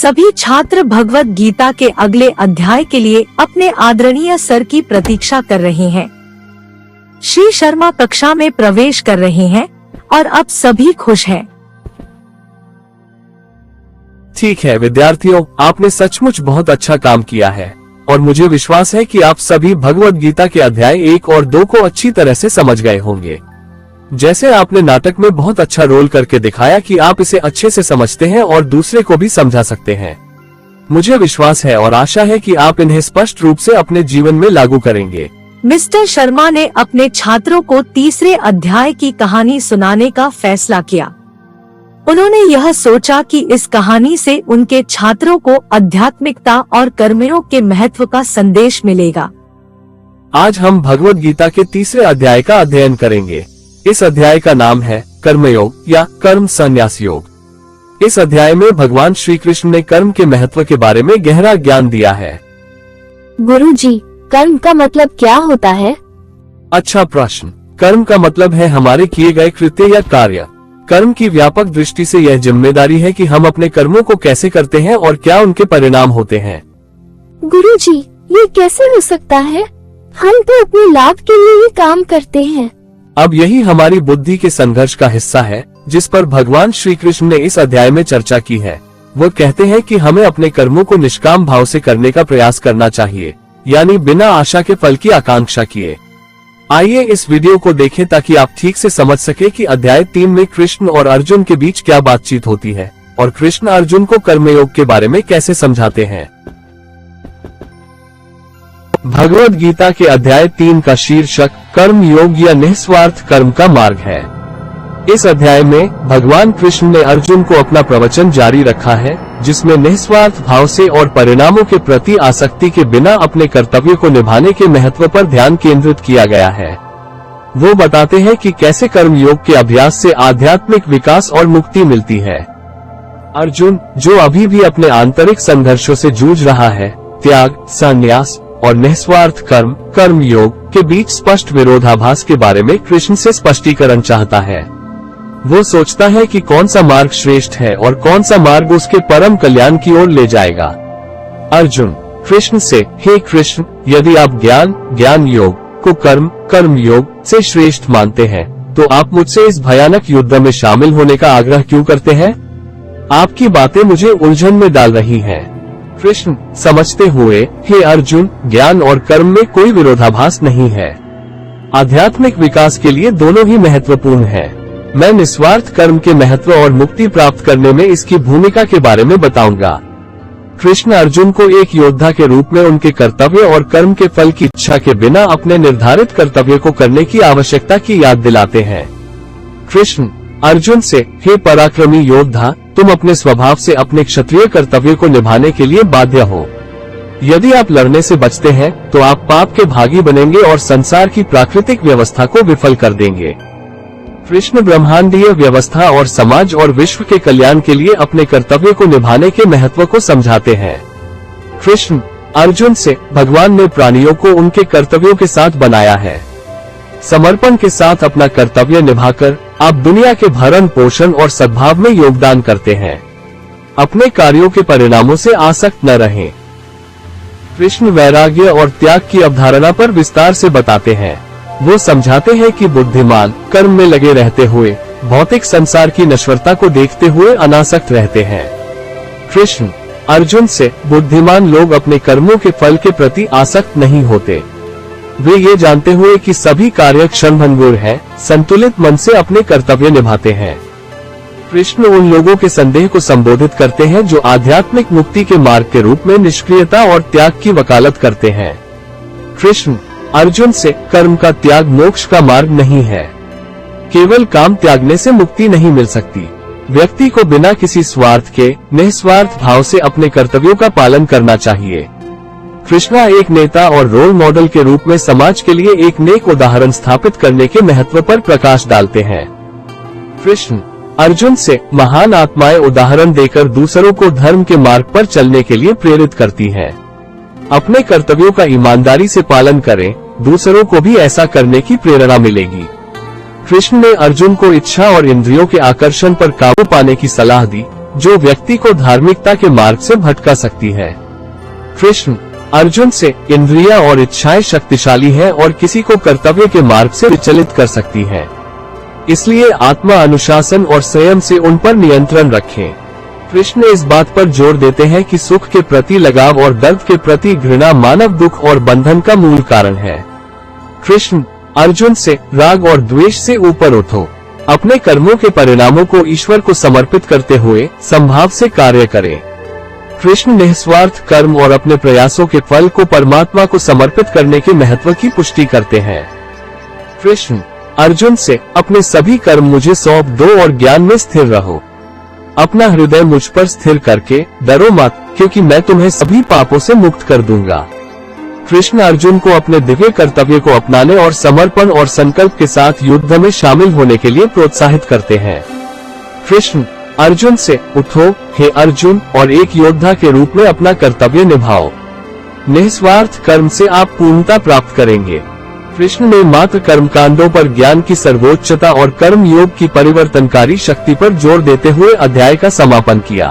सभी छात्र भगवत गीता के अगले अध्याय के लिए अपने आदरणीय सर की प्रतीक्षा कर रहे हैं। श्री शर्मा कक्षा में प्रवेश कर रहे हैं और अब सभी खुश हैं। ठीक है विद्यार्थियों, आपने सचमुच बहुत अच्छा काम किया है और मुझे विश्वास है कि आप सभी भगवत गीता के अध्याय 1 और 2 को अच्छी तरह से समझ गए होंगे। जैसे आपने नाटक में बहुत अच्छा रोल करके दिखाया कि आप इसे अच्छे से समझते हैं और दूसरे को भी समझा सकते हैं। मुझे विश्वास है और आशा है कि आप इन्हें स्पष्ट रूप से अपने जीवन में लागू करेंगे। मिस्टर शर्मा ने अपने छात्रों को तीसरे अध्याय की कहानी सुनाने का फैसला किया। उन्होंने यह सोचा कि इस कहानी से उनके छात्रों को आध्यात्मिकता और कर्मयोग के महत्व का संदेश मिलेगा। आज हम भगवत गीता के तीसरे अध्याय का अध्ययन करेंगे। इस अध्याय का नाम है कर्मयोग या कर्म संन्यास योग। इस अध्याय में भगवान श्री कृष्ण ने कर्म के महत्व के बारे में गहरा ज्ञान दिया है। गुरुजी, कर्म का मतलब क्या होता है? अच्छा प्रश्न। कर्म का मतलब है हमारे किए गए कृत्य या कार्य। कर्म की व्यापक दृष्टि से यह जिम्मेदारी है कि हम अपने कर्मों को कैसे करते हैं और क्या उनके परिणाम होते हैं। गुरुजी, ये कैसे हो सकता है? हम तो अपने लाभ के लिए ही काम करते हैं। अब यही हमारी बुद्धि के संघर्ष का हिस्सा है जिस पर भगवान श्री कृष्ण ने इस अध्याय में चर्चा की है। वो कहते हैं कि हमें अपने कर्मों को निष्काम भाव से करने का प्रयास करना चाहिए, यानी बिना आशा के फल की आकांक्षा किए। आइए इस वीडियो को देखें ताकि आप ठीक से समझ सके कि अध्याय 3 में कृष्ण और अर्जुन के बीच क्या बातचीत होती है और कृष्ण अर्जुन को कर्मयोग के बारे में कैसे समझाते हैं। भगवत गीता के अध्याय 3 का शीर्षक कर्म योग या निस्वार्थ कर्म का मार्ग है। इस अध्याय में भगवान कृष्ण ने अर्जुन को अपना प्रवचन जारी रखा है, जिसमें निस्वार्थ भाव से और परिणामों के प्रति आसक्ति के बिना अपने कर्तव्य को निभाने के महत्व पर ध्यान केंद्रित किया गया है। वो बताते हैं कि कैसे कर्म योग के अभ्यास से आध्यात्मिक विकास और मुक्ति मिलती है। अर्जुन, जो अभी भी अपने आंतरिक संघर्षों से जूझ रहा है, त्याग, संन्यास और निस्वार्थ कर्म योग के बीच स्पष्ट विरोधाभास के बारे में कृष्ण से स्पष्टीकरण चाहता है। वो सोचता है कि कौन सा मार्ग श्रेष्ठ है और कौन सा मार्ग उसके परम कल्याण की ओर ले जाएगा। अर्जुन कृष्ण से, हे कृष्ण, यदि आप ज्ञान योग को कर्म योग से श्रेष्ठ मानते हैं तो आप मुझसे इस भयानक युद्ध में शामिल होने का आग्रह क्यों करते हैं? आपकी बातें मुझे उलझन में डाल रही हैं। कृष्ण समझते हुए, हे अर्जुन, ज्ञान और कर्म में कोई विरोधाभास नहीं है। आध्यात्मिक विकास के लिए दोनों ही महत्वपूर्ण है। मैं निस्वार्थ कर्म के महत्व और मुक्ति प्राप्त करने में इसकी भूमिका के बारे में बताऊंगा। कृष्ण अर्जुन को एक योद्धा के रूप में उनके कर्तव्य और कर्म के फल की इच्छा के बिना अपने निर्धारित कर्तव्य को करने की आवश्यकता की याद दिलाते हैं। कृष्ण अर्जुन से, हे पराक्रमी योद्धा, तुम अपने स्वभाव से अपने क्षत्रिय कर्तव्य को निभाने के लिए बाध्य हो। यदि आप लड़ने से बचते हैं तो आप पाप के भागी बनेंगे और संसार की प्राकृतिक व्यवस्था को विफल कर देंगे। कृष्ण ब्रह्मांडीय व्यवस्था और समाज और विश्व के कल्याण के लिए अपने कर्तव्य को निभाने के महत्व को समझाते हैं। कृष्ण अर्जुन से, भगवान ने प्राणियों को उनके कर्तव्यों के साथ बनाया है। समर्पण के साथ अपना कर्तव्य निभाकर आप दुनिया के भरण पोषण और सद्भाव में योगदान करते हैं। अपने कार्यों के परिणामों से आसक्त न रहें। कृष्ण वैराग्य और त्याग की अवधारणा पर विस्तार से बताते हैं। वो समझाते हैं कि बुद्धिमान कर्म में लगे रहते हुए भौतिक संसार की नश्वरता को देखते हुए अनासक्त रहते हैं। कृष्ण अर्जुन से, बुद्धिमान लोग अपने कर्मों के फल के प्रति आसक्त नहीं होते। वे ये जानते हुए कि सभी कार्य क्षणभंगुर है, संतुलित मन से अपने कर्तव्य निभाते हैं। कृष्ण उन लोगों के संदेह को संबोधित करते हैं जो आध्यात्मिक मुक्ति के मार्ग के रूप में निष्क्रियता और त्याग की वकालत करते हैं। कृष्ण अर्जुन से, कर्म का त्याग मोक्ष का मार्ग नहीं है। केवल काम त्यागने से मुक्ति नहीं मिल सकती। व्यक्ति को बिना किसी स्वार्थ के निस्वार्थ भाव से अपने कर्तव्यों का पालन करना चाहिए। कृष्णा एक नेता और रोल मॉडल के रूप में समाज के लिए एक नेक उदाहरण स्थापित करने के महत्व पर प्रकाश डालते हैं। कृष्ण अर्जुन से, महान आत्माएं उदाहरण देकर दूसरों को धर्म के मार्ग पर चलने के लिए प्रेरित करती हैं। अपने कर्तव्यों का ईमानदारी से पालन करें, दूसरों को भी ऐसा करने की प्रेरणा मिलेगी। कृष्ण ने अर्जुन को इच्छा और इंद्रियों के आकर्षण पर काबू पाने की सलाह दी, जो व्यक्ति को धार्मिकता के मार्ग से भटका सकती है। कृष्ण अर्जुन से इंद्रियां और इच्छाएं शक्तिशाली हैं और किसी को कर्तव्य के मार्ग से विचलित कर सकती हैं। इसलिए आत्मा अनुशासन और संयम से उन पर नियंत्रण रखें। कृष्ण इस बात पर जोर देते हैं कि सुख के प्रति लगाव और दर्द के प्रति घृणा मानव दुख और बंधन का मूल कारण है। कृष्ण अर्जुन से राग और द्वेष से ऊपर उठो, अपने कर्मों के परिणामों को ईश्वर को समर्पित करते हुए संभाव से कार्य करें। कृष्ण निस्वार्थ कर्म और अपने प्रयासों के फल को परमात्मा को समर्पित करने के महत्व की पुष्टि करते हैं। कृष्ण अर्जुन से अपने सभी कर्म मुझे सौंप दो और ज्ञान में स्थिर रहो। अपना हृदय मुझ पर स्थिर करके डरो मत, क्योंकि मैं तुम्हें सभी पापों से मुक्त कर दूंगा। कृष्ण अर्जुन को अपने दिव्य कर्तव्य को अपनाने और समर्पण और संकल्प के साथ युद्ध में शामिल होने के लिए प्रोत्साहित करते हैं। कृष्ण अर्जुन से उठो हे अर्जुन, और एक योद्धा के रूप में अपना कर्तव्य निभाओ। निस्वार्थ कर्म से आप पूर्णता प्राप्त करेंगे। कृष्ण ने मात्र कर्मकांडों पर ज्ञान की सर्वोच्चता और कर्म योग की परिवर्तनकारी शक्ति पर जोर देते हुए अध्याय का समापन किया।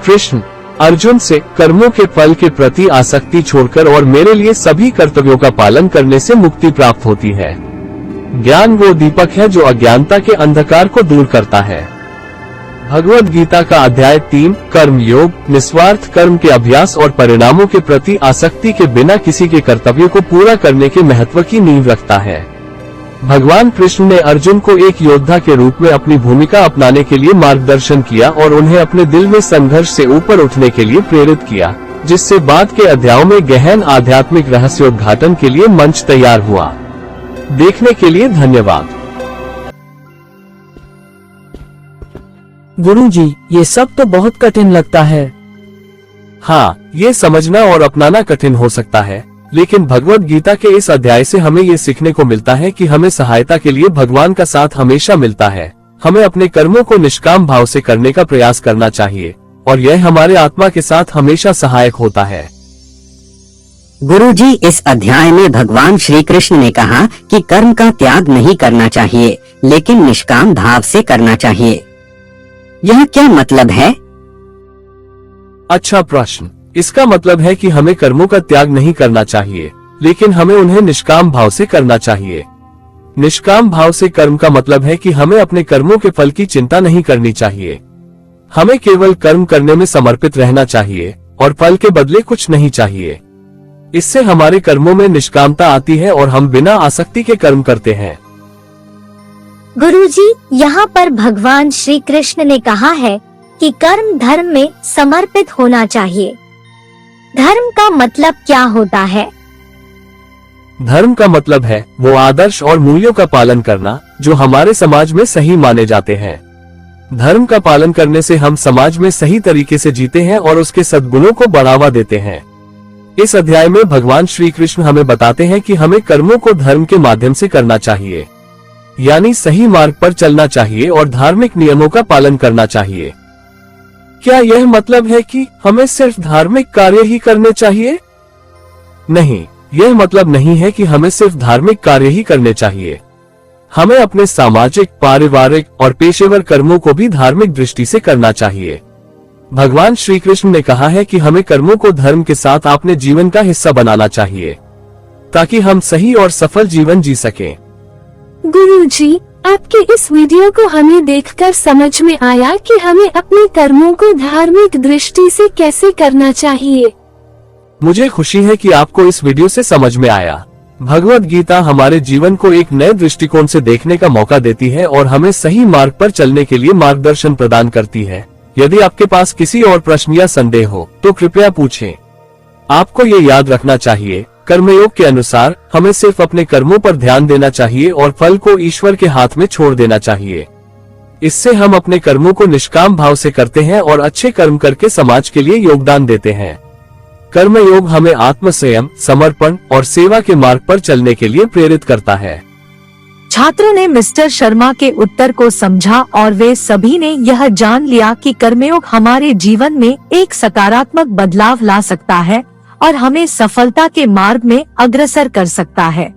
कृष्ण अर्जुन से कर्मों के फल के प्रति आसक्ति छोड़कर और मेरे लिए सभी कर्तव्यों का पालन करने से मुक्ति प्राप्त होती है। ज्ञान वो दीपक है जो अज्ञानता के अंधकार को दूर करता है। भगवद गीता का अध्याय 3 कर्म योग निस्वार्थ कर्म के अभ्यास और परिणामों के प्रति आसक्ति के बिना किसी के कर्तव्य को पूरा करने के महत्व की नींव रखता है। भगवान कृष्ण ने अर्जुन को एक योद्धा के रूप में अपनी भूमिका अपनाने के लिए मार्गदर्शन किया और उन्हें अपने दिल में संघर्ष से ऊपर उठने के लिए प्रेरित किया, जिससे बाद के अध्यायों में गहन आध्यात्मिक रहस्योद्घाटन के लिए मंच तैयार हुआ। देखने के लिए धन्यवाद। गुरुजी, ये सब तो बहुत कठिन लगता है। हाँ, ये समझना और अपनाना कठिन हो सकता है, लेकिन भगवद गीता के इस अध्याय से हमें ये सीखने को मिलता है कि हमें सहायता के लिए भगवान का साथ हमेशा मिलता है। हमें अपने कर्मों को निष्काम भाव से करने का प्रयास करना चाहिए और यह हमारे आत्मा के साथ हमेशा सहायक होता है। गुरुजी, इस अध्याय में भगवान श्री कृष्ण ने कहा कि कर्म का त्याग नहीं करना चाहिए, लेकिन निष्काम भाव से करना चाहिए। यह क्या मतलब है? अच्छा प्रश्न। इसका मतलब है कि हमें कर्मों का त्याग नहीं करना चाहिए, लेकिन हमें उन्हें निष्काम भाव से करना चाहिए। निष्काम भाव से कर्म का मतलब है कि हमें अपने कर्मों के फल की चिंता नहीं करनी चाहिए। हमें केवल कर्म करने में समर्पित रहना चाहिए और फल के बदले कुछ नहीं चाहिए। इससे हमारे कर्मों में निष्कामता आती है और हम बिना आसक्ति के कर्म करते हैं। गुरुजी, यहाँ पर भगवान श्री कृष्ण ने कहा है कि कर्म धर्म में समर्पित होना चाहिए। धर्म का मतलब क्या होता है? धर्म का मतलब है वो आदर्श और मूल्यों का पालन करना जो हमारे समाज में सही माने जाते हैं। धर्म का पालन करने से हम समाज में सही तरीके से जीते हैं और उसके सद्गुणों को बढ़ावा देते हैं। इस अध्याय में भगवान श्री कृष्ण हमें बताते हैं कि हमें कर्मों को धर्म के माध्यम से करना चाहिए, यानी सही मार्ग पर चलना चाहिए और धार्मिक नियमों का पालन करना चाहिए। क्या यह मतलब है कि हमें सिर्फ धार्मिक कार्य ही करने चाहिए? नहीं, यह मतलब नहीं है कि हमें सिर्फ धार्मिक कार्य ही करने चाहिए। हमें अपने सामाजिक, पारिवारिक और पेशेवर कर्मों को भी धार्मिक दृष्टि से करना चाहिए। भगवान श्री कृष्ण ने कहा है कि हमें कर्मों को धर्म के साथ अपने जीवन का हिस्सा बनाना चाहिए, ताकि हम सही और सफल जीवन जी सकें। गुरुजी, आपके इस वीडियो को हमें देखकर समझ में आया कि हमें अपने कर्मों को धार्मिक दृष्टि से कैसे करना चाहिए। मुझे खुशी है कि आपको इस वीडियो से समझ में आया। भगवद गीता हमारे जीवन को एक नए दृष्टिकोण से देखने का मौका देती है और हमें सही मार्ग पर चलने के लिए मार्गदर्शन प्रदान करती है। यदि आपके पास किसी और प्रश्न या संदेह हो तो कृपया पूछें। आपको ये याद रखना चाहिए, कर्मयोग के अनुसार हमें सिर्फ अपने कर्मों पर ध्यान देना चाहिए और फल को ईश्वर के हाथ में छोड़ देना चाहिए। इससे हम अपने कर्मों को निष्काम भाव से करते हैं और अच्छे कर्म करके समाज के लिए योगदान देते हैं। कर्मयोग हमें आत्म संयम, समर्पण और सेवा के मार्ग पर चलने के लिए प्रेरित करता है। छात्रों ने मिस्टर शर्मा के उत्तर को समझा और वे सभी ने यह जान लिया कि कर्मयोग हमारे जीवन में एक सकारात्मक बदलाव ला सकता है और हमें सफलता के मार्ग में अग्रसर कर सकता है।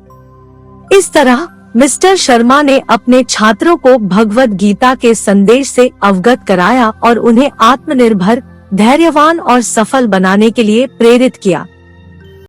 इस तरह मिस्टर शर्मा ने अपने छात्रों को भगवत गीता के संदेश से अवगत कराया और उन्हें आत्मनिर्भर, धैर्यवान और सफल बनाने के लिए प्रेरित किया।